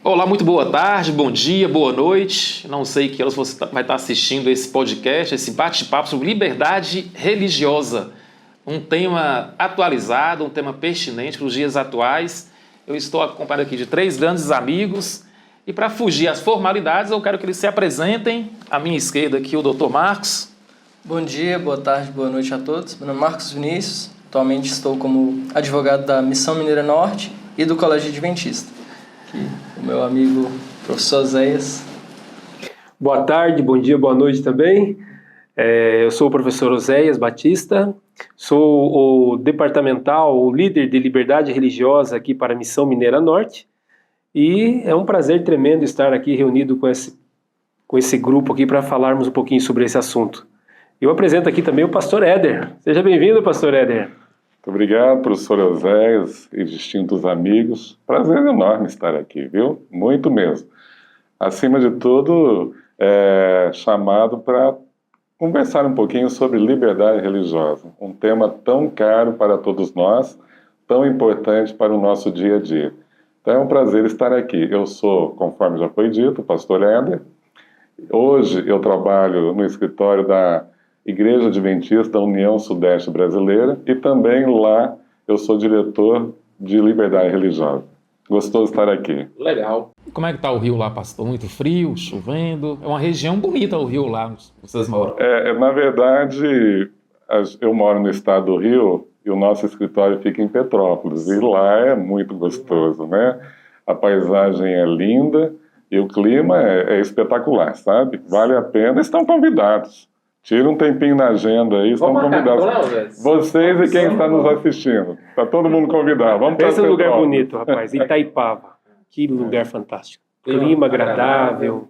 Olá, muito boa tarde, bom dia, boa noite. Não sei que horas você vai estar assistindo esse podcast, esse bate-papo sobre liberdade religiosa. Um tema atualizado, um tema pertinente para os dias atuais. Eu estou acompanhado aqui de 3 grandes amigos e para fugir às formalidades eu quero que eles se apresentem. À minha esquerda aqui o Dr. Marcos. Bom dia, boa tarde, boa noite a todos. Meu nome é Marcos Vinícius, atualmente estou como advogado da Missão Mineira Norte e do Colégio Adventista. Aqui, o meu amigo professor Oséias. Boa tarde, bom dia, boa noite também. Eu sou o professor Oséias Batista, sou o departamental, o líder de liberdade religiosa aqui para a Missão Mineira Norte e é um prazer tremendo estar aqui reunido com esse grupo aqui para falarmos um pouquinho sobre esse assunto. Eu apresento aqui também o pastor Éder. Seja bem-vindo, pastor Éder. Muito obrigado, professor Oséias e distintos amigos. Prazer enorme estar aqui, viu? Muito mesmo. Acima de tudo, chamado para conversar um pouquinho sobre liberdade religiosa. Um tema tão caro para todos nós, tão importante para o nosso dia a dia. Então é um prazer estar aqui. Eu sou, conforme já foi dito, o pastor Éder. Hoje eu trabalho no escritório da Igreja Adventista da União Sudeste Brasileira e também lá eu sou diretor de liberdade religiosa. Gostoso estar aqui. Legal. Como é que está o Rio lá, pastor? Muito frio, chovendo? É uma região bonita o Rio lá, vocês moram. Na verdade, eu moro no estado do Rio e o nosso escritório fica em Petrópolis. E lá é muito gostoso, né? A paisagem é linda e o clima é espetacular, sabe? Vale a pena. Estão convidados. Tira um tempinho na agenda aí, estão convidados. Vocês e quem está nos assistindo. Está todo mundo convidado. Vamos para esse lugar bonito, rapaz, Itaipava. Que lugar fantástico. Clima agradável.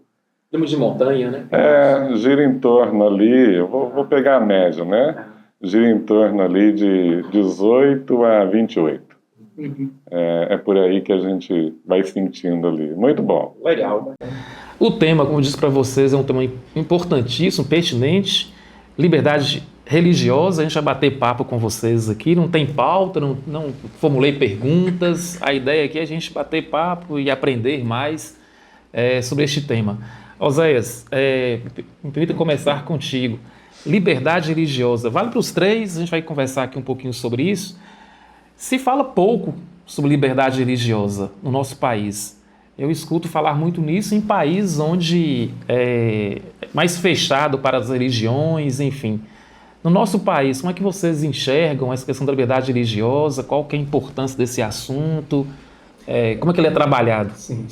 Clima de montanha, né? Gira em torno ali, eu vou pegar a média, né? Gira em torno ali de 18 a 28. É por aí que a gente vai sentindo ali. Muito bom. Legal. O tema, como eu disse para vocês, é um tema importantíssimo, pertinente. Liberdade religiosa, a gente vai bater papo com vocês aqui. Não tem pauta, não formulei perguntas. A ideia aqui é a gente bater papo e aprender mais sobre este tema. Oséias, me permita começar contigo. Liberdade religiosa, vale para os 3? A gente vai conversar aqui um pouquinho sobre isso. Se fala pouco sobre liberdade religiosa no nosso país. Eu escuto falar muito nisso em países onde é mais fechado para as religiões, enfim. No nosso país, como é que vocês enxergam essa questão da liberdade religiosa? Qual que é a importância desse assunto? Como é que ele é trabalhado? Sim.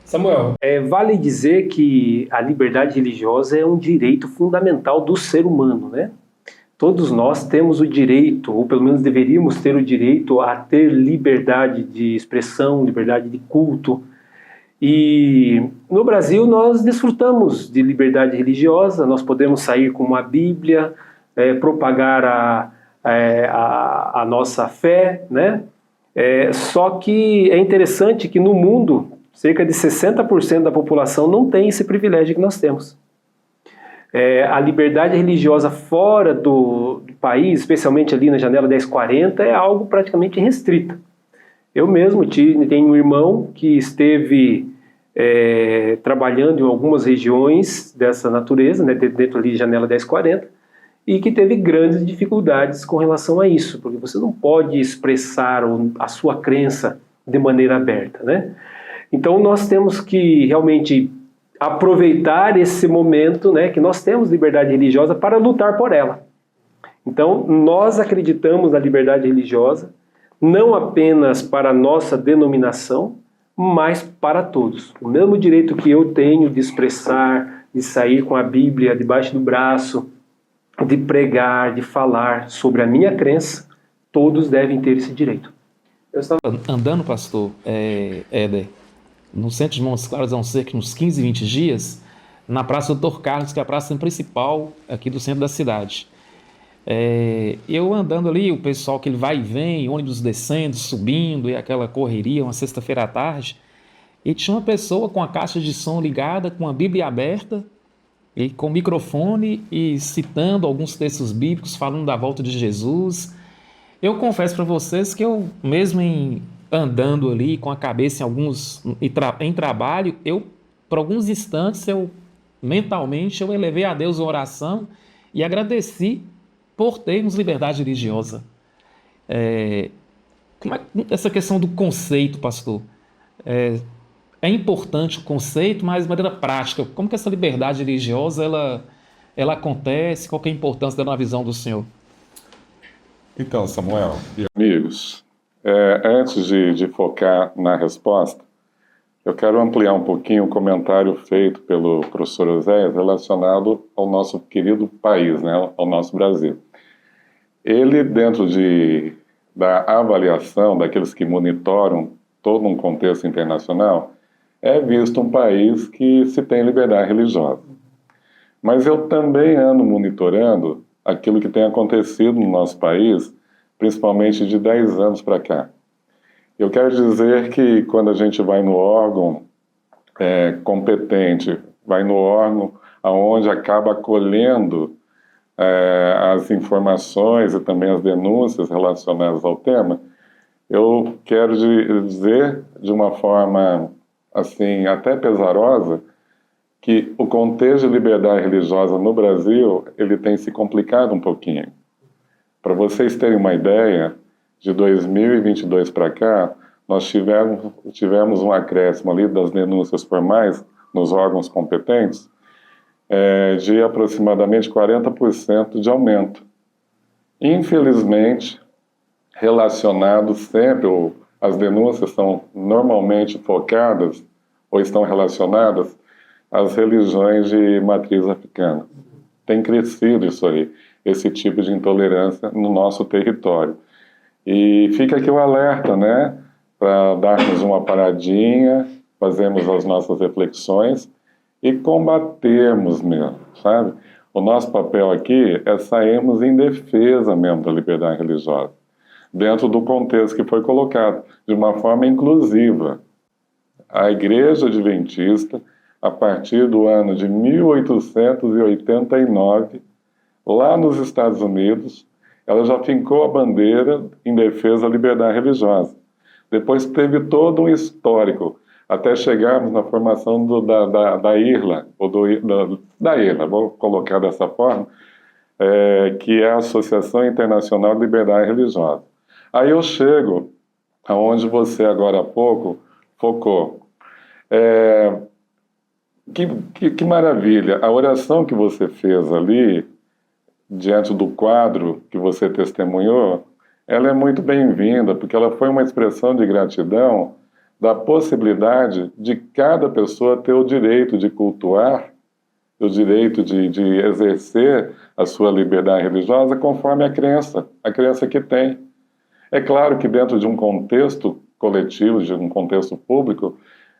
Samuel, vale dizer que a liberdade religiosa é um direito fundamental do ser humano, né? Todos nós temos o direito, ou pelo menos deveríamos ter o direito a ter liberdade de expressão, liberdade de culto. E no Brasil nós desfrutamos de liberdade religiosa, nós podemos sair com uma Bíblia, propagar a nossa fé, né? Só que é interessante que no mundo, cerca de 60% da população não tem esse privilégio que nós temos. A liberdade religiosa fora do país, especialmente ali na janela 1040, é algo praticamente restrita. Eu mesmo tenho um irmão que esteve trabalhando em algumas regiões dessa natureza, né, dentro ali de janela 1040, e que teve grandes dificuldades com relação a isso, porque você não pode expressar a sua crença de maneira aberta, né? Então nós temos que realmente aproveitar esse momento, né, que nós temos liberdade religiosa para lutar por ela. Então, nós acreditamos na liberdade religiosa, não apenas para a nossa denominação, mas para todos. O mesmo direito que eu tenho de expressar, de sair com a Bíblia debaixo do braço, de pregar, de falar sobre a minha crença, todos devem ter esse direito. Eu estava andando, pastor Éder, no centro de Montes Claros há cerca de uns 15, 20 dias, na Praça Doutor Carlos, que é a praça principal aqui do centro da cidade. Eu andando ali, o pessoal que ele vai e vem, ônibus descendo, subindo, e aquela correria, uma sexta-feira à tarde, e tinha uma pessoa com a caixa de som ligada, com a Bíblia aberta, e com o microfone e citando alguns textos bíblicos, falando da volta de Jesus. Eu confesso para vocês que eu, mesmo em andando ali com a cabeça em trabalho, por alguns instantes, mentalmente, eu elevei a Deus uma oração e agradeci por termos liberdade religiosa. Como é essa questão do conceito, pastor? É importante o conceito, mas de maneira prática, como que essa liberdade religiosa ela acontece? Qual que é a importância dela na visão do Senhor? Então, Samuel e amigos, antes de focar na resposta, eu quero ampliar um pouquinho o comentário feito pelo professor Oséias relacionado ao nosso querido país, né, ao nosso Brasil. Ele, dentro da avaliação daqueles que monitoram todo um contexto internacional, é visto um país que se tem liberdade religiosa. Mas eu também ando monitorando aquilo que tem acontecido no nosso país, principalmente de 10 anos para cá. Eu quero dizer que quando a gente vai no órgão competente, vai no órgão onde acaba acolhendo as informações e também as denúncias relacionadas ao tema, eu quero dizer de uma forma assim até pesarosa que o contexto de liberdade religiosa no Brasil ele tem se complicado um pouquinho. Para vocês terem uma ideia, de 2022 para cá, nós tivemos um acréscimo ali das denúncias formais nos órgãos competentes de aproximadamente 40% de aumento. Infelizmente, relacionado sempre, ou as denúncias são normalmente focadas ou estão relacionadas às religiões de matriz africana. Tem crescido isso aí, esse tipo de intolerância no nosso território. E fica aqui o alerta, né, para darmos uma paradinha, fazermos as nossas reflexões e combatermos mesmo, sabe? O nosso papel aqui é sairmos em defesa mesmo da liberdade religiosa, dentro do contexto que foi colocado, de uma forma inclusiva. A Igreja Adventista, a partir do ano de 1889, lá nos Estados Unidos, ela já fincou a bandeira em defesa da liberdade religiosa. Depois teve todo um histórico, até chegarmos na formação da IRLA, da IRLA, vou colocar dessa forma, que é a Associação Internacional de Liberdade Religiosa. Aí eu chego aonde você agora há pouco focou. Que maravilha! A oração que você fez ali, diante do quadro que você testemunhou, ela é muito bem-vinda, porque ela foi uma expressão de gratidão da possibilidade de cada pessoa ter o direito de cultuar, o direito de exercer a sua liberdade religiosa conforme a crença que tem. É claro que dentro de um contexto coletivo, de um contexto público,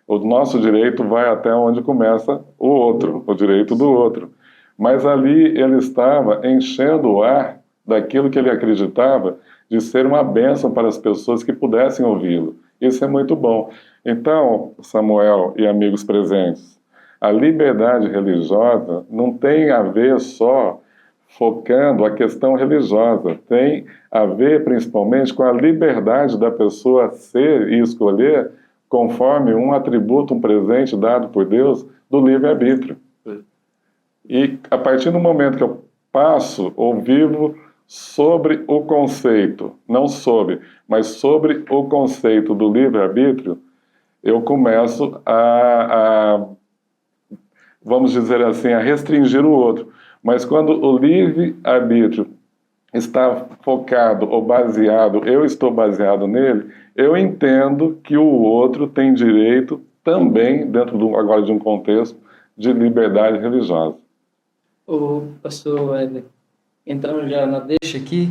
o nosso direito vai até onde começa o outro, o direito do outro. Mas ali ele estava enchendo o ar daquilo que ele acreditava de ser uma bênção para as pessoas que pudessem ouvi-lo. Isso é muito bom. Então, Samuel e amigos presentes, a liberdade religiosa não tem a ver só focando a questão religiosa, tem a ver principalmente com a liberdade da pessoa ser e escolher conforme um atributo, um presente dado por Deus do livre-arbítrio. E a partir do momento que eu passo ou vivo sobre o conceito, não sobre, mas sobre o conceito do livre-arbítrio, eu começo vamos dizer assim, a restringir o outro. Mas quando o livre-arbítrio está focado ou baseado, eu estou baseado nele, eu entendo que o outro tem direito também, dentro agora de um contexto de liberdade religiosa. O pastor Éder, entrando já na deixa aqui,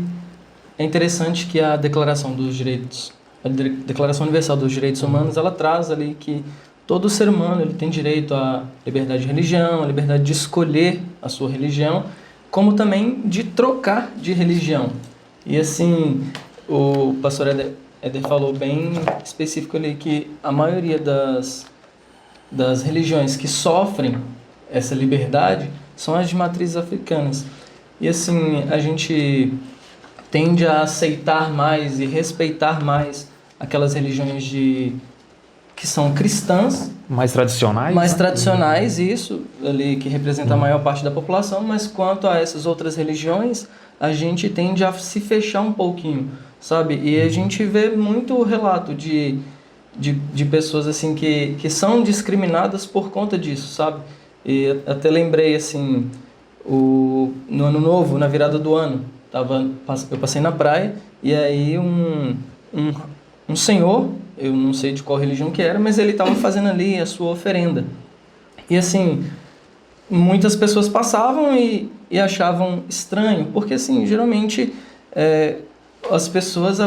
é interessante que a Declaração dos Direitos, a Declaração Universal dos Direitos Humanos, ela traz ali que todo ser humano ele tem direito à liberdade de religião, à liberdade de escolher a sua religião, como também de trocar de religião. E assim, o pastor Éder falou bem específico ali que a maioria das religiões que sofrem essa liberdade são as de matrizes africanas. E assim, a gente tende a aceitar mais e respeitar mais aquelas religiões que são cristãs, Mais tradicionais? mais né? tradicionais, isso, ali que representa a maior parte da população, mas quanto a essas outras religiões, a gente tende a se fechar um pouquinho, sabe? E a gente vê muito relato de pessoas assim que são discriminadas por conta disso, sabe? E até lembrei assim, no ano novo, na virada do ano, eu passei na praia e aí um senhor, eu não sei de qual religião que era, mas ele estava fazendo ali a sua oferenda. E assim, muitas pessoas passavam e achavam estranho, porque assim, geralmente as pessoas,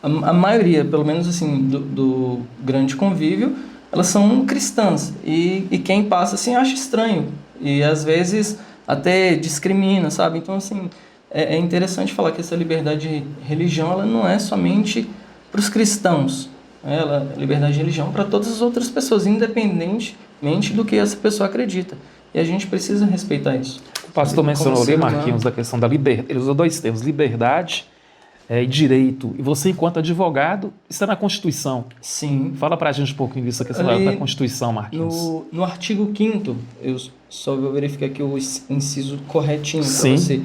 a maioria, pelo menos assim, do grande convívio, elas são cristãs. E quem passa assim acha estranho. E às vezes até discrimina, sabe? Então assim, é interessante falar que essa liberdade de religião, ela não é somente para os cristãos. Ela é liberdade de religião para todas as outras pessoas, independentemente do que essa pessoa acredita. E a gente precisa respeitar isso. O pastor mencionou ali, ser humano. Marquinhos, da questão da liberdade. Ele usou dois termos, liberdade e direito. E você, enquanto advogado, está na Constituição. Sim. Fala pra gente um pouquinho disso, a questão Ali, da Constituição, Marquinhos. No artigo 5º, eu só vou verificar aqui o inciso corretinho para Sim. você.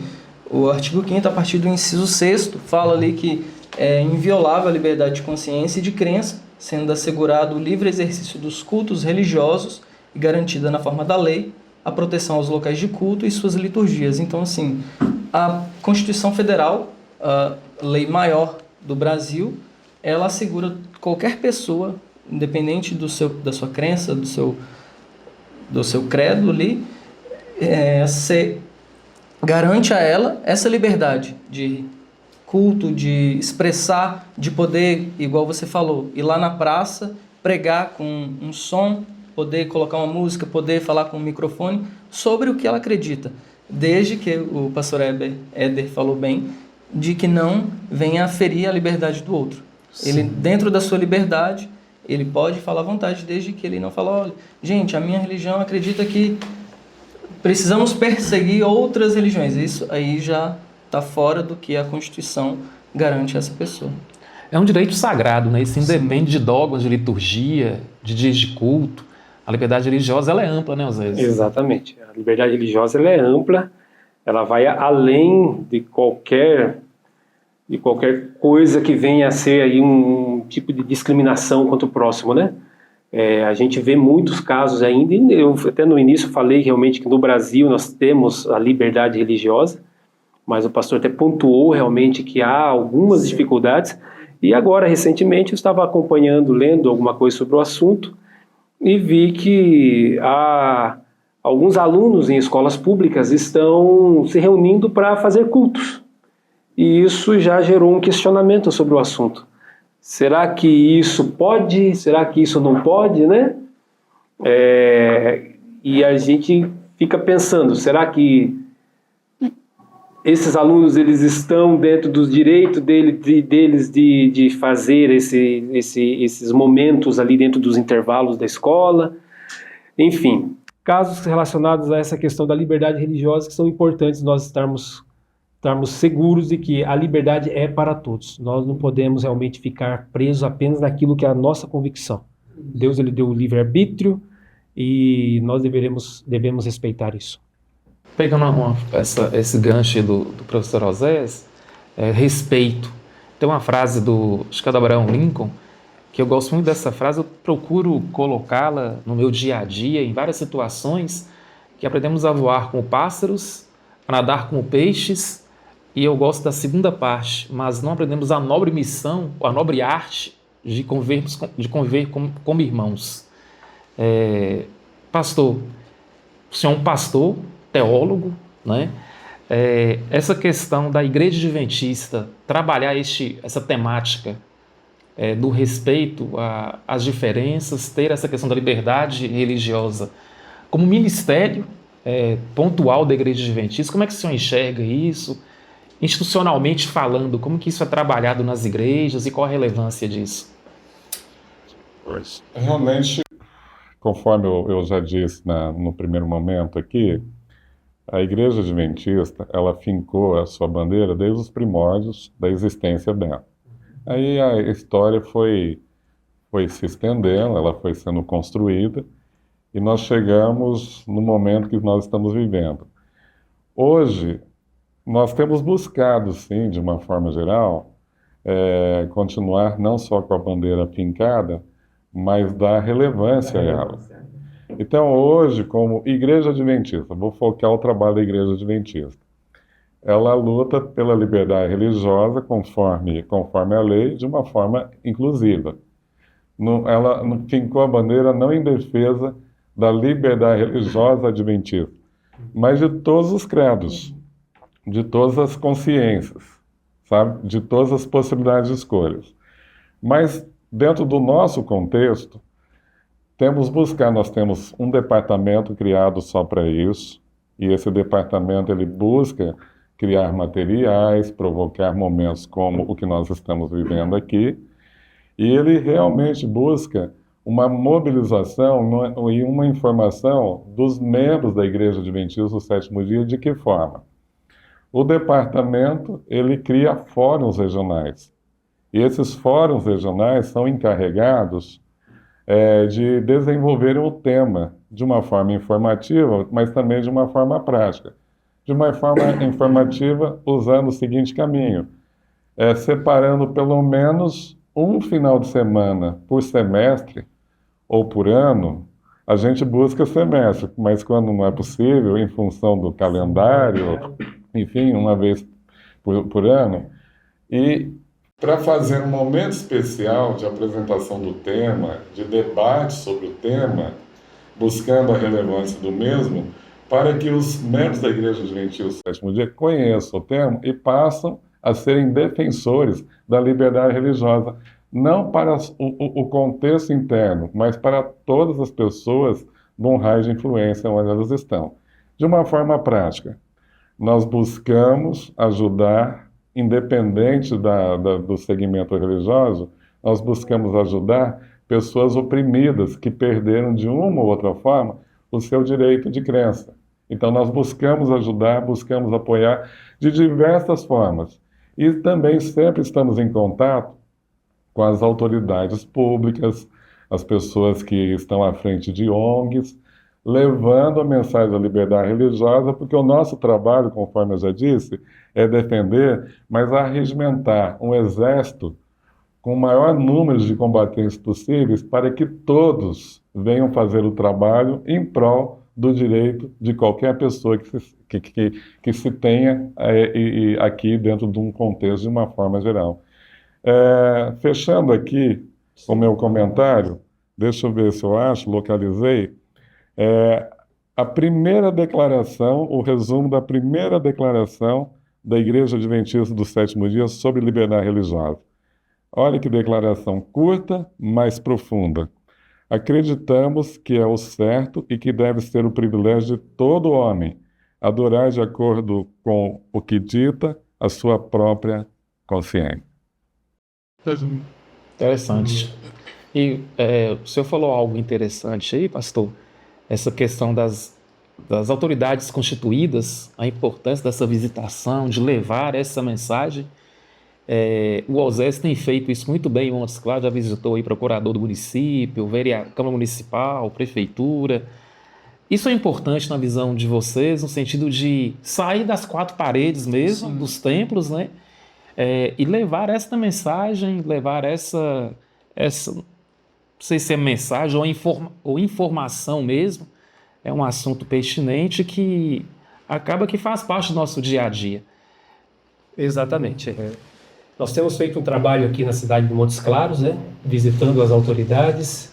O artigo 5º, a partir do inciso 6º, fala ali que é inviolável a liberdade de consciência e de crença, sendo assegurado o livre exercício dos cultos religiosos e garantida na forma da lei a proteção aos locais de culto e suas liturgias. Então, assim, a Constituição Federal, a lei maior do Brasil, ela assegura qualquer pessoa, independente da sua crença, do seu credo ali, garante a ela essa liberdade de culto, de expressar, de poder, igual você falou, ir lá na praça, pregar com um som, poder colocar uma música, poder falar com um microfone sobre o que ela acredita. Desde que o pastor Éder falou bem, de que não venha a ferir a liberdade do outro. Sim. Ele, dentro da sua liberdade, ele pode falar à vontade, desde que ele não fale, olha, gente, a minha religião acredita que precisamos perseguir outras religiões. Isso aí já está fora do que a Constituição garante a essa pessoa. É um direito sagrado, né? Isso independe de dogmas, de liturgia, de dias de culto. A liberdade religiosa, ela é ampla, né, Osés? Exatamente. A liberdade religiosa, ela é ampla, ela vai além de qualquer coisa que venha a ser aí um tipo de discriminação contra o próximo, né? A gente vê muitos casos ainda, eu até no início falei realmente que no Brasil nós temos a liberdade religiosa, mas o pastor até pontuou realmente que há algumas dificuldades, e agora, recentemente, eu estava acompanhando, lendo alguma coisa sobre o assunto, e vi que alguns alunos em escolas públicas estão se reunindo para fazer cultos, e isso já gerou um questionamento sobre o assunto. Será que isso pode? Será que isso não pode, né? E a gente fica pensando, será que esses alunos eles estão dentro dos direitos deles de fazer esses momentos ali dentro dos intervalos da escola? Enfim, casos relacionados a essa questão da liberdade religiosa que são importantes nós estarmos seguros de que a liberdade é para todos. Nós não podemos realmente ficar presos apenas naquilo que é a nossa convicção. Deus ele deu o livre-arbítrio e nós devemos respeitar isso. Pegando esse gancho do professor Osés, respeito. Tem uma frase acho que é do Abraham Lincoln, que eu gosto muito dessa frase, eu procuro colocá-la no meu dia a dia, em várias situações, que aprendemos a voar como pássaros, a nadar como peixes, e eu gosto da segunda parte, mas não aprendemos a nobre missão, a nobre arte de conviver como irmãos. Pastor, o senhor é um pastor, teólogo, né? Essa questão da Igreja Adventista trabalhar essa temática do respeito às diferenças, ter essa questão da liberdade religiosa como ministério pontual da Igreja Adventista, como é que o senhor enxerga isso? Institucionalmente falando, como que isso é trabalhado nas igrejas e qual a relevância disso? Realmente, conforme eu já disse no primeiro momento aqui, a Igreja Adventista, ela fincou a sua bandeira desde os primórdios da existência dela. Aí a história foi se estendendo, ela foi sendo construída, e nós chegamos no momento que nós estamos vivendo. Hoje, nós temos buscado, sim, de uma forma geral, continuar não só com a bandeira fincada, mas dar relevância a ela. Então, hoje, como Igreja Adventista, vou focar o trabalho da Igreja Adventista. Ela luta pela liberdade religiosa conforme a lei, de uma forma inclusiva. Ela fincou a bandeira não em defesa da liberdade religiosa adventista, mas de todos os credos, de todas as consciências, sabe? De todas as possibilidades de escolhas. Mas, dentro do nosso contexto, nós temos um departamento criado só para isso, e esse departamento ele busca criar materiais, provocar momentos como o que nós estamos vivendo aqui, e ele realmente busca uma mobilização e uma informação dos membros da Igreja Adventista do Sétimo Dia. De que forma? O departamento ele cria fóruns regionais, e esses fóruns regionais são encarregados de desenvolverem o tema de uma forma informativa, mas também de uma forma prática. De uma forma informativa, usando o seguinte caminho, separando pelo menos um final de semana por semestre ou por ano. A gente busca semestre, mas quando não é possível, em função do calendário, enfim, uma vez por ano, e para fazer um momento especial de apresentação do tema, de debate sobre o tema, buscando a relevância do mesmo, para que os membros da Igreja Adventista do Sétimo Dia conheçam o tema e passam a serem defensores da liberdade religiosa, não para o contexto interno, mas para todas as pessoas num raio de influência onde elas estão. De uma forma prática, nós buscamos ajudar, independente do segmento religioso, nós buscamos ajudar pessoas oprimidas que perderam de uma ou outra forma o seu direito de crença. Então nós buscamos ajudar, buscamos apoiar de diversas formas. E também sempre estamos em contato com as autoridades públicas, as pessoas que estão à frente de ONGs, levando a mensagem da liberdade religiosa, porque o nosso trabalho, conforme eu já disse, é defender, mas arregimentar um exército com o maior número de combatentes possíveis para que todos venham fazer o trabalho em prol do direito de qualquer pessoa que se tenha aqui dentro de um contexto de uma forma geral. Fechando aqui o meu comentário, deixa eu ver se eu localizei, a primeira declaração, o resumo da primeira declaração da Igreja Adventista do Sétimo Dia sobre liberdade religiosa. Olha que declaração curta, mas profunda. Acreditamos que é o certo e que deve ser o privilégio de todo homem adorar de acordo com o que dita a sua própria consciência. Interessante. E o senhor falou algo interessante aí, pastor, essa questão das autoridades constituídas, a importância dessa visitação, de levar essa mensagem. O OSES tem feito isso muito bem em Montes Claros, já visitou aí procurador do município, Câmara Municipal, Prefeitura. Isso é importante na visão de vocês, no sentido de sair das quatro paredes mesmo, dos templos, né? E levar essa mensagem, levar essa não sei se é mensagem ou informação mesmo, é um assunto pertinente que acaba que faz parte do nosso dia a dia. Exatamente. Nós temos feito um trabalho aqui na cidade de Montes Claros, né, visitando as autoridades,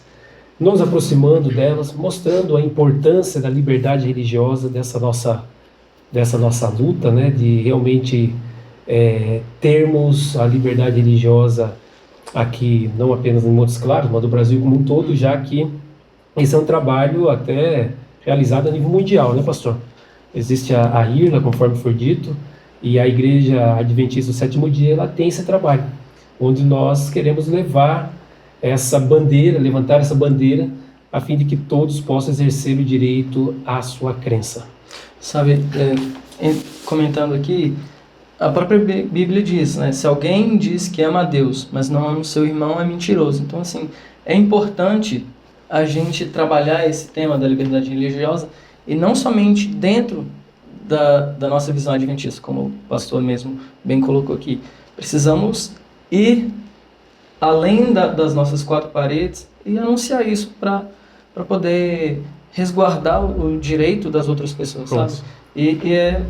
nos aproximando delas, mostrando a importância da liberdade religiosa dessa nossa luta, né, de realmente termos a liberdade religiosa aqui, não apenas em Montes Claros, mas do Brasil como um todo, já que esse é um trabalho até realizado a nível mundial, né, pastor? Existe a IRLA, conforme foi dito, e a Igreja Adventista do Sétimo Dia, ela tem esse trabalho, onde nós queremos levar essa bandeira, levantar essa bandeira, a fim de que todos possam exercer o direito à sua crença. Sabe, comentando aqui, A própria Bíblia diz, né? Se alguém diz que ama a Deus, mas não ama o seu irmão, é mentiroso. Então, assim, é importante a gente trabalhar esse tema da liberdade religiosa e não somente dentro da nossa visão adventista, como o pastor mesmo bem colocou aqui. Precisamos ir além das nossas quatro paredes e anunciar isso para poder resguardar o direito das outras pessoas, sabe? E é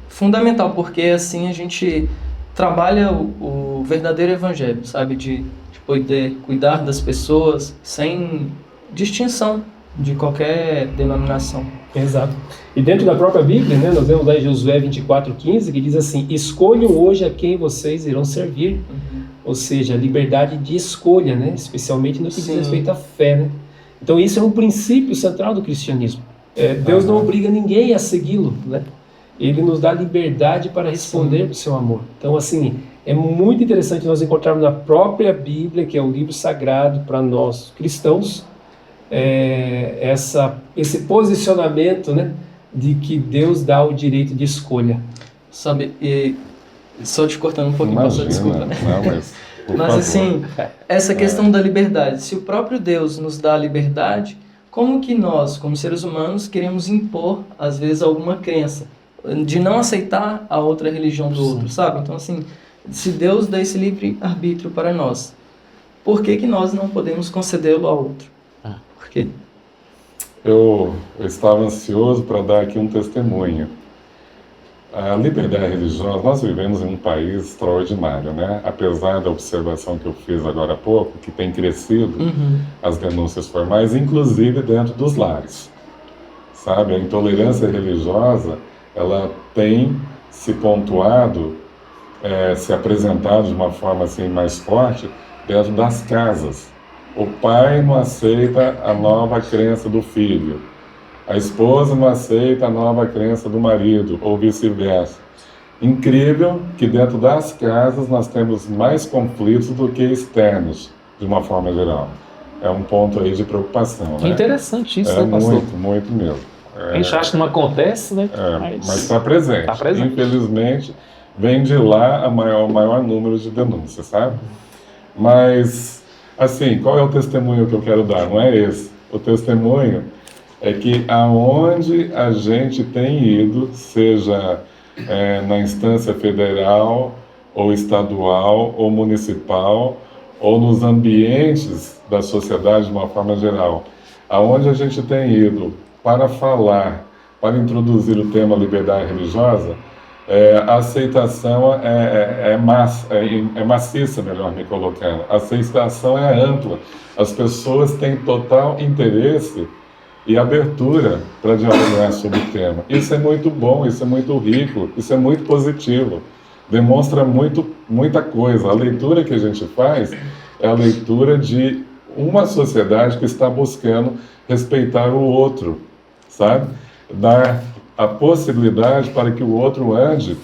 fundamental, porque assim a gente trabalha o verdadeiro evangelho, sabe? De poder cuidar das pessoas sem distinção de qualquer denominação. Exato. E dentro da própria Bíblia, né, nós vemos lá em Josué 24:15, que diz assim: escolham hoje a quem vocês irão servir. Ou seja, a liberdade de escolha, né, especialmente no que diz respeito à fé, né? Então isso é um princípio central do cristianismo. Deus não obriga ninguém a segui-lo, né? Ele nos dá liberdade para responder para o seu amor. Então, assim, é muito interessante nós encontrarmos na própria Bíblia, que é o livro sagrado para nós cristãos, esse posicionamento, né, de que Deus dá o direito de escolha. Sabe, e só te cortando um pouquinho, pastor, desculpa. Não, mas assim, essa questão da liberdade, se o próprio Deus nos dá a liberdade, como que nós, como seres humanos, queremos impor, às vezes, alguma crença, de não aceitar a outra religião do outro, sabe? Então, assim, se Deus dá esse livre-arbítrio para nós, por que nós não podemos concedê-lo ao outro? Por quê? Eu estava ansioso para dar aqui um testemunho. A liberdade religiosa, nós vivemos em um país extraordinário, né? Apesar da observação que eu fiz agora há pouco, que tem crescido as denúncias formais, inclusive dentro dos lares. Sabe, a intolerância religiosa, ela tem se pontuado, se apresentado de uma forma assim mais forte dentro das casas. O pai não aceita a nova crença do filho. A esposa não aceita a nova crença do marido, ou vice-versa. Incrível que dentro das casas nós temos mais conflitos do que externos, de uma forma geral. É um ponto aí de preocupação, né? Interessante isso, né, pastor? Muito, muito mesmo. A gente acha que não acontece, né? Mas está presente. Tá presente. Infelizmente, vem de lá o maior número de denúncias, sabe? Mas, assim, qual é o testemunho que eu quero dar? Não é esse. O testemunho é que aonde a gente tem ido, seja na instância federal, ou estadual, ou municipal, ou nos ambientes da sociedade de uma forma geral, aonde a gente tem ido para falar, para introduzir o tema liberdade religiosa, a aceitação é maciça, melhor me colocando. A aceitação é ampla. As pessoas têm total interesse e abertura para dialogar sobre o tema. Isso é muito bom, isso é muito rico, isso é muito positivo. Demonstra muita coisa. A leitura que a gente faz é a leitura de uma sociedade que está buscando respeitar o outro, sabe? Dar a possibilidade para que o outro ande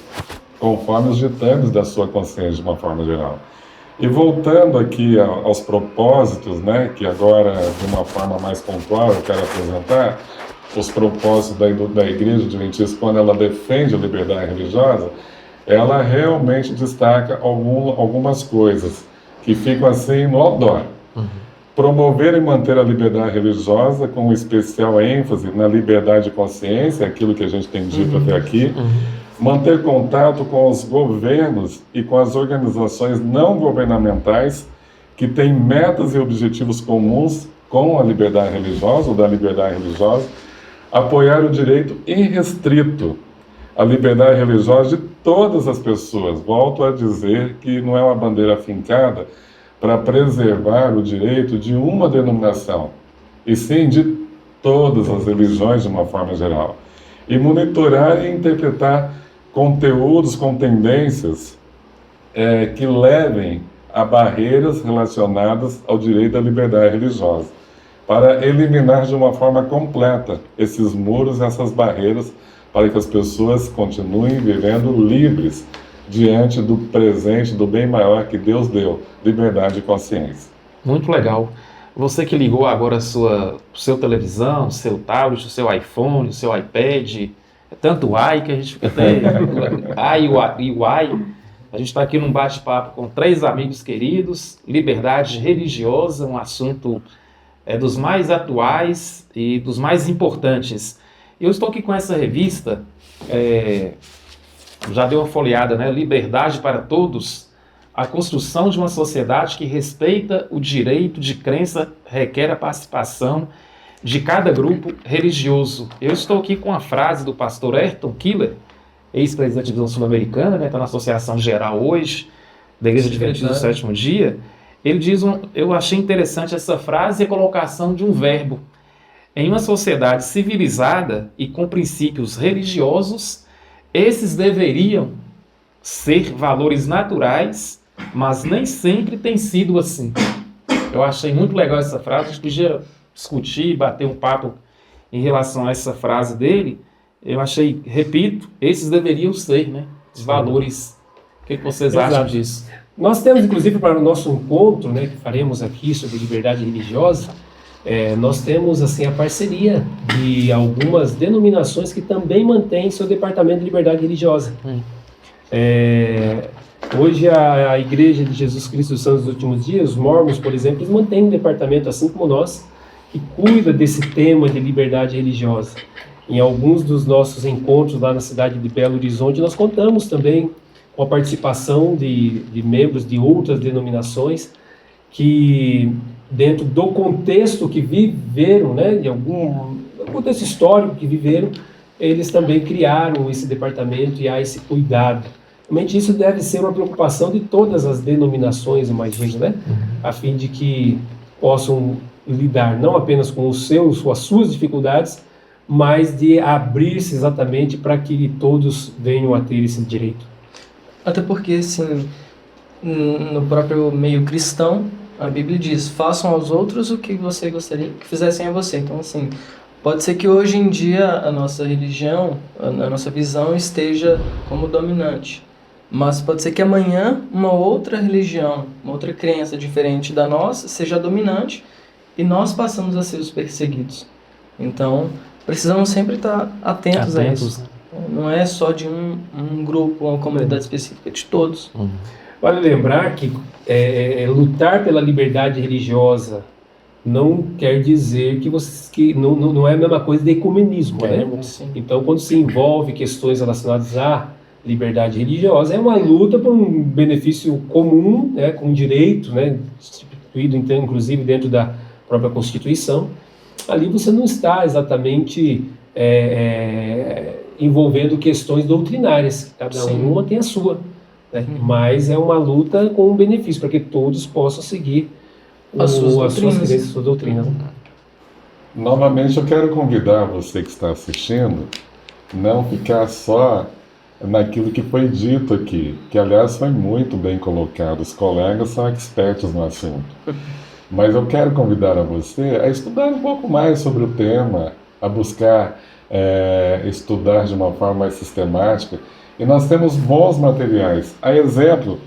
conforme os ditames da sua consciência de uma forma geral. E voltando aqui aos propósitos, né, que agora, de uma forma mais pontual, eu quero apresentar, os propósitos da Igreja Adventista, quando ela defende a liberdade religiosa, ela realmente destaca algumas coisas que ficam assim no outdoor. Promover e manter a liberdade religiosa, com especial ênfase na liberdade de consciência, aquilo que a gente tem dito até aqui. Manter contato com os governos e com as organizações não governamentais que têm metas e objetivos comuns com a liberdade religiosa ou da liberdade religiosa. Apoiar o direito irrestrito à liberdade religiosa de todas as pessoas. Volto a dizer que não é uma bandeira fincada para preservar o direito de uma denominação, e sim de todas as religiões de uma forma geral. E monitorar e interpretar conteúdos com tendências que levem a barreiras relacionadas ao direito à liberdade religiosa, para eliminar de uma forma completa esses muros, essas barreiras, para que as pessoas continuem vivendo livres diante do presente, do bem maior que Deus deu, liberdade e consciência. Muito legal. Você que ligou agora seu televisão, seu tablet, seu iPhone, seu iPad, tanto ai que a gente fica até ai e o ai. A gente está aqui num bate-papo com 3 amigos queridos, liberdade religiosa, um assunto dos mais atuais e dos mais importantes. Eu estou aqui com essa revista, já deu uma folheada, né? Liberdade para Todos, a construção de uma sociedade que respeita o direito de crença requer a participação de cada grupo religioso. Eu estou aqui com a frase do pastor Ayrton Killer, ex-presidente da Divisão Sul-Americana, né? Está na Associação Geral hoje, da Igreja Adventista do Sétimo Dia. Ele diz, eu achei interessante essa frase e a colocação de um verbo. Em uma sociedade civilizada e com princípios religiosos, esses deveriam ser valores naturais, mas nem sempre tem sido assim. Eu achei muito legal essa frase, a gente podia discutir, bater um papo em relação a essa frase dele. Eu achei, repito, esses deveriam ser, né, os valores. O que vocês acham disso? Nós temos, inclusive, para o nosso encontro, né, que faremos aqui sobre liberdade religiosa, nós temos assim a parceria de algumas denominações que também mantêm seu departamento de liberdade religiosa. Hoje a Igreja de Jesus Cristo dos Santos dos Últimos Dias, os Mormons, por exemplo, eles mantêm um departamento, assim como nós, que cuida desse tema de liberdade religiosa. Em alguns dos nossos encontros lá na cidade de Belo Horizonte, nós contamos também com a participação de membros de outras denominações que, dentro do contexto que viveram, né, de algum contexto histórico que viveram, eles também criaram esse departamento e há esse cuidado. Realmente isso deve ser uma preocupação de todas as denominações, imagino, né, a fim de que possam lidar não apenas com as suas dificuldades, mas de abrir-se exatamente para que todos venham a ter esse direito. Até porque, assim, no próprio meio cristão, a Bíblia diz, façam aos outros o que você gostaria que fizessem a você. Então, assim, pode ser que hoje em dia a nossa religião, a nossa visão esteja como dominante. Mas pode ser que amanhã uma outra religião, uma outra crença diferente da nossa, seja dominante e nós passamos a ser os perseguidos. Então, precisamos sempre estar atentos a isso. Não é só de um grupo, uma comunidade específica, é de todos. Vale lembrar que lutar pela liberdade religiosa não quer dizer que não é a mesma coisa de ecumenismo, né? Então, quando se envolve questões relacionadas à liberdade religiosa, é uma luta por um benefício comum, né, com direito, né, instituído, então, inclusive dentro da própria Constituição. Ali você não está exatamente envolvendo questões doutrinárias, cada uma tem a sua, né? Mas é uma luta com um benefício, para que todos possam seguir as suas doutrinas. Novamente, eu quero convidar você que está assistindo, não ficar só naquilo que foi dito aqui, que aliás foi muito bem colocado, os colegas são expertos no assunto. Mas eu quero convidar a você a estudar um pouco mais sobre o tema, a buscar estudar de uma forma mais sistemática. E nós temos bons materiais, a exemplo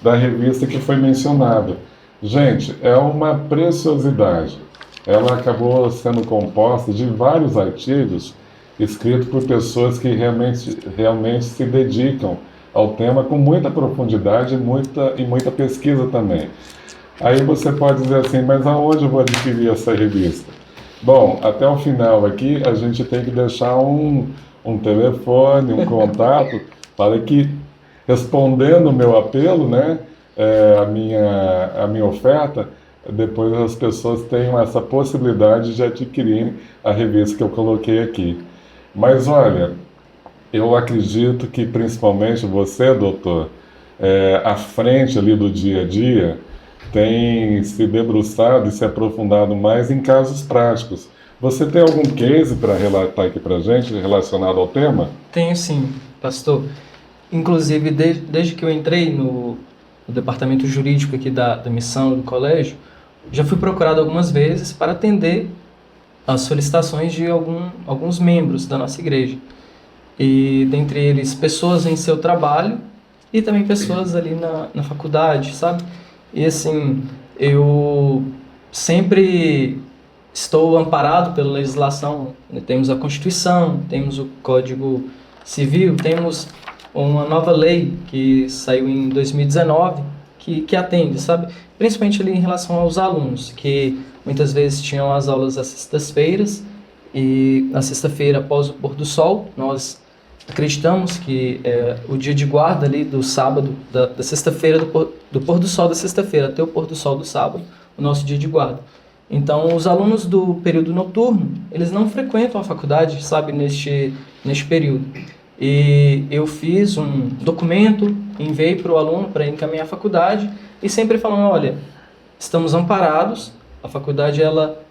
da revista que foi mencionada. Gente, é uma preciosidade. Ela acabou sendo composta de vários artigos escritos por pessoas que realmente se dedicam ao tema com muita profundidade e muita pesquisa também. Aí você pode dizer assim, mas aonde eu vou adquirir essa revista? Bom, até o final aqui a gente tem que deixar um telefone, um contato, para que, respondendo o meu apelo, né, a minha oferta, depois as pessoas tenham essa possibilidade de adquirirem a revista que eu coloquei aqui. Mas olha, eu acredito que principalmente você, doutor, à frente ali do dia a dia, tem se debruçado e se aprofundado mais em casos práticos. Você tem algum case para relatar aqui para a gente relacionado ao tema? Tenho sim, pastor. Inclusive, desde que eu entrei no departamento jurídico aqui da missão do colégio, já fui procurado algumas vezes para atender as solicitações de alguns membros da nossa igreja. E dentre eles, pessoas em seu trabalho e também pessoas ali na faculdade, sabe? E assim, eu sempre estou amparado pela legislação, temos a Constituição, temos o Código Civil, temos uma nova lei que saiu em 2019 que atende, sabe? Principalmente ali em relação aos alunos, que muitas vezes tinham as aulas às sextas-feiras e na sexta-feira após o pôr do sol, nós acreditamos que o dia de guarda ali do sábado, da sexta-feira, do pôr do sol da sexta-feira até o pôr do sol do sábado, o nosso dia de guarda. Então, os alunos do período noturno, eles não frequentam a faculdade, sabe, neste período. E eu fiz um documento, enviei para o aluno para encaminhar à faculdade e sempre falando, olha, estamos amparados, a faculdade ela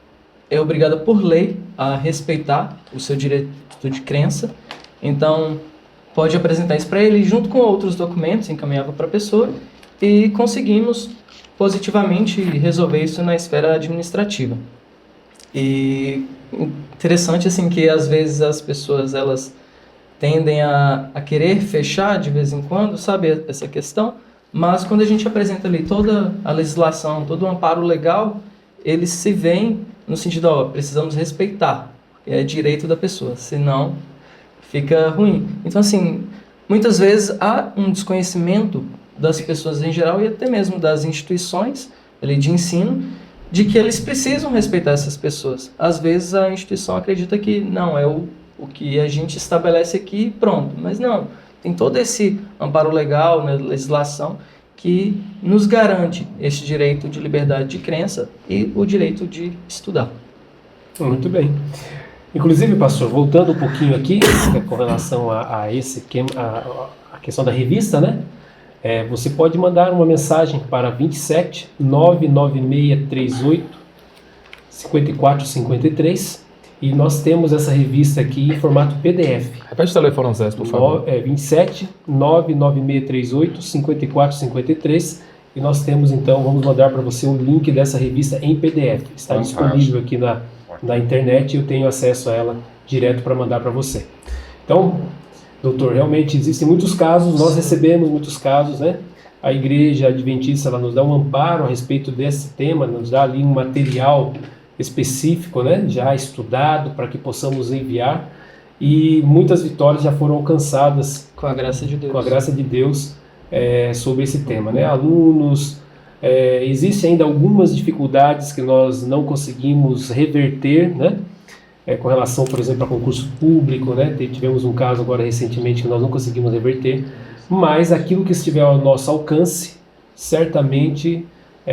é obrigada por lei a respeitar o seu direito de crença, então pode apresentar isso para ele junto com outros documentos, encaminhava para a pessoa e conseguimos positivamente resolver isso na esfera administrativa. E interessante assim que às vezes as pessoas elas tendem a querer fechar de vez em quando, sabe, essa questão, mas quando a gente apresenta ali toda a legislação, todo o amparo legal, eles se veem no sentido, ó, precisamos respeitar, é direito da pessoa, senão fica ruim. Então assim, muitas vezes há um desconhecimento das pessoas em geral e até mesmo das instituições ali de ensino, de que eles precisam respeitar essas pessoas. Às vezes a instituição acredita que não, é o que a gente estabelece aqui e pronto. Mas não, tem todo esse amparo legal, né, legislação, que nos garante esse direito de liberdade de crença e o direito de estudar. Muito bem. Inclusive, pastor, voltando um pouquinho aqui com relação a questão da revista, né? Você pode mandar uma mensagem para 27 99638 5453 e nós temos essa revista aqui em formato PDF. Repete o telefone, Zé, por favor. 27 99638 5453 e nós temos então, vamos mandar para você o link dessa revista em PDF. Está disponível aqui na internet e eu tenho acesso a ela direto para mandar para você. Então, doutor, realmente existem muitos casos, nós recebemos muitos casos, né? A Igreja Adventista ela nos dá um amparo a respeito desse tema, nos dá ali um material específico, né? Já estudado para que possamos enviar e muitas vitórias já foram alcançadas com a graça de Deus. Com a graça de Deus sobre esse tema, né? Alunos, existem ainda algumas dificuldades que nós não conseguimos reverter, né? Com relação, por exemplo, a concurso público, né? Tivemos um caso agora recentemente que nós não conseguimos reverter, mas aquilo que estiver ao nosso alcance, certamente,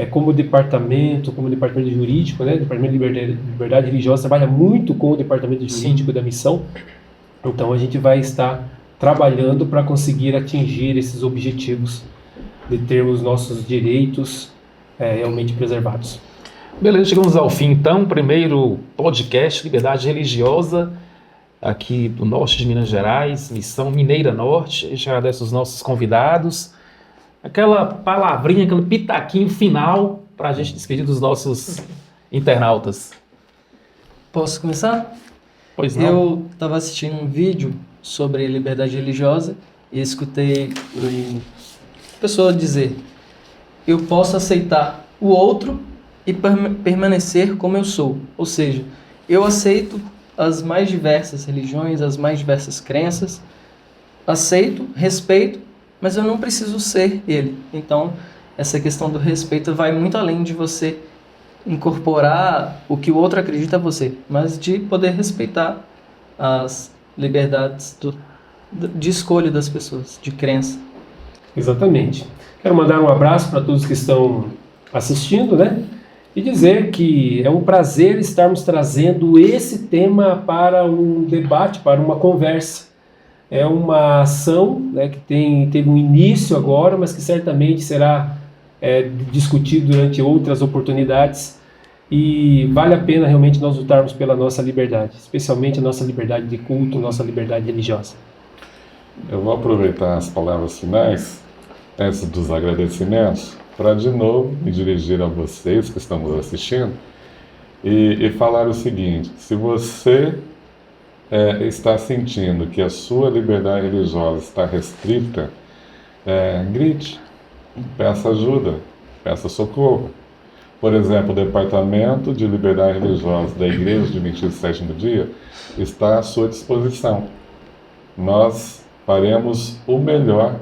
como departamento jurídico, né? O Departamento de Liberdade Religiosa trabalha muito com o departamento jurídico da missão, então a gente vai estar trabalhando para conseguir atingir esses objetivos de termos nossos direitos realmente preservados. Beleza, chegamos ao fim então, primeiro podcast Liberdade Religiosa, aqui do norte de Minas Gerais, Missão Mineira Norte. A gente agradece os nossos convidados, aquela palavrinha, aquele pitaquinho final para a gente despedir dos nossos internautas. Posso começar? Pois não. Eu estava assistindo um vídeo sobre liberdade religiosa e escutei uma pessoa dizer: eu posso aceitar o outro e permanecer como eu sou. Ou seja, eu aceito as mais diversas religiões, as mais diversas crenças, aceito, respeito, mas eu não preciso ser ele. Então, essa questão do respeito vai muito além de você incorporar o que o outro acredita a você, mas de poder respeitar as liberdades de escolha das pessoas, de crença. Exatamente. Quero mandar um abraço para todos que estão assistindo, né? E dizer que é um prazer estarmos trazendo esse tema para um debate, para uma conversa. É uma ação, né, que teve um início agora, mas que certamente será discutido durante outras oportunidades. E vale a pena realmente nós lutarmos pela nossa liberdade, especialmente a nossa liberdade de culto, nossa liberdade religiosa. Eu vou aproveitar as palavras finais, antes dos agradecimentos, para de novo me dirigir a vocês que estamos assistindo e falar o seguinte: se você está sentindo que a sua liberdade religiosa está restrita, grite, peça ajuda, peça socorro, Por exemplo, o Departamento de Liberdade Religiosa da Igreja Adventista do Sétimo Dia está à sua disposição. Nós faremos o melhor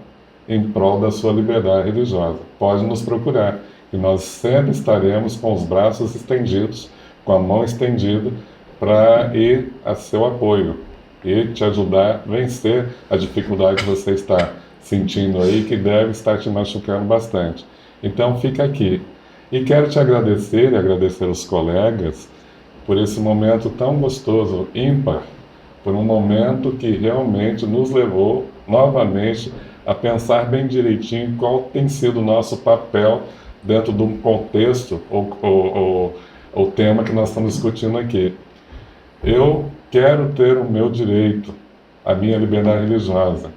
em prol da sua liberdade religiosa. Pode nos procurar, e nós sempre estaremos com os braços estendidos, com a mão estendida, para ir a seu apoio e te ajudar a vencer a dificuldade que você está sentindo aí, que deve estar te machucando bastante. Então fica aqui. E quero te agradecer e agradecer aos colegas por esse momento tão gostoso, ímpar, por um momento que realmente nos levou novamente a pensar bem direitinho qual tem sido o nosso papel dentro de um contexto ou tema que nós estamos discutindo aqui. Eu quero ter o meu direito, a minha liberdade religiosa,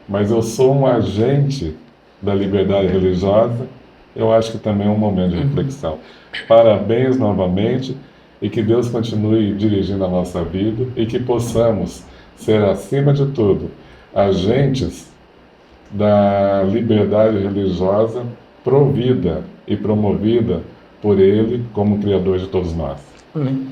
mas eu sou um agente da liberdade religiosa. Eu acho que também é um momento de reflexão. Parabéns novamente e que Deus continue dirigindo a nossa vida e que possamos ser, acima de tudo, agentes da liberdade religiosa provida e promovida por Ele como Criador de todos nós. Amém.